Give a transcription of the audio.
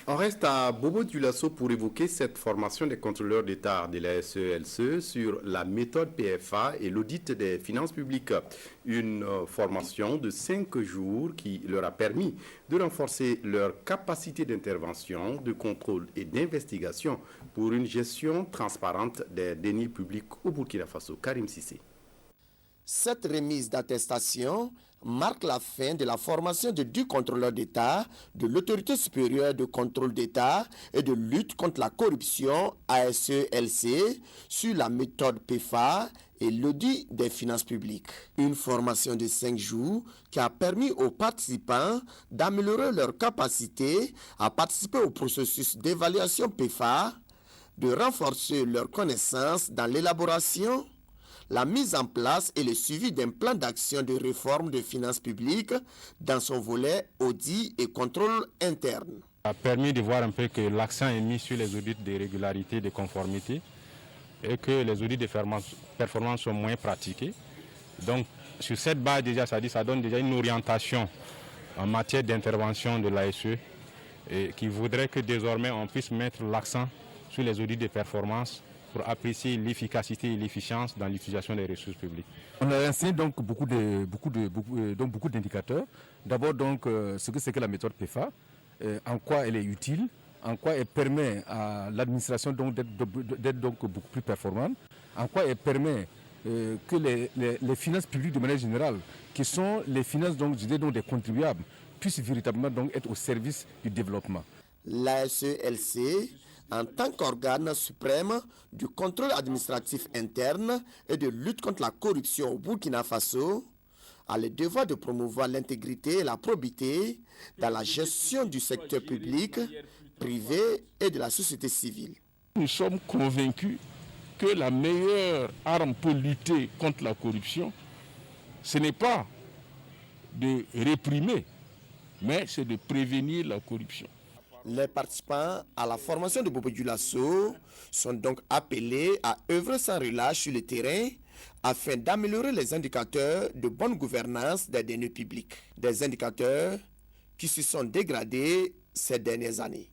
On reste à Bobo Dioulasso pour évoquer cette formation des contrôleurs d'État de la SELCE sur la méthode PFA et l'audit des finances publiques. Une formation de 5 jours qui leur a permis de renforcer leur capacité d'intervention, de contrôle et d'investigation pour une gestion transparente des deniers publics au Burkina Faso. Karim Sissé. Cette remise d'attestation marque la fin de la formation de 10 contrôleurs d'État de l'Autorité supérieure de contrôle d'État et de lutte contre la corruption ASELC sur la méthode PFA et l'audit des finances publiques. Une formation de 5 jours qui a permis aux participants d'améliorer leur capacité à participer au processus d'évaluation PFA, de renforcer leurs connaissances dans l'élaboration, la mise en place et le suivi d'un plan d'action de réforme des finances publiques dans son volet audit et contrôle interne. Ça a permis de voir un peu que l'accent est mis sur les audits de régularité, de conformité et que les audits de performance sont moins pratiqués. Donc sur cette base déjà, ça donne déjà une orientation en matière d'intervention de l'ASE et qui voudrait que désormais on puisse mettre l'accent sur les audits de performance pour apprécier l'efficacité et l'efficience dans l'utilisation des ressources publiques. On a enseigné donc beaucoup d'indicateurs. D'abord donc ce que c'est que la méthode PFA, en quoi elle est utile, en quoi elle permet à l'administration d'être donc beaucoup plus performante, en quoi elle permet que les finances publiques de manière générale, qui sont les finances donc des contribuables, puissent véritablement donc être au service du développement. La SELC, en tant qu'organe suprême du contrôle administratif interne et de lutte contre la corruption au Burkina Faso, a le devoir de promouvoir l'intégrité et la probité dans la gestion du secteur public, privé et de la société civile. Nous sommes convaincus que la meilleure arme pour lutter contre la corruption, ce n'est pas de réprimer, mais c'est de prévenir la corruption. Les participants à la formation de Bobo Dioulasso sont donc appelés à œuvrer sans relâche sur le terrain afin d'améliorer les indicateurs de bonne gouvernance des deniers publics. Des indicateurs qui se sont dégradés ces dernières années.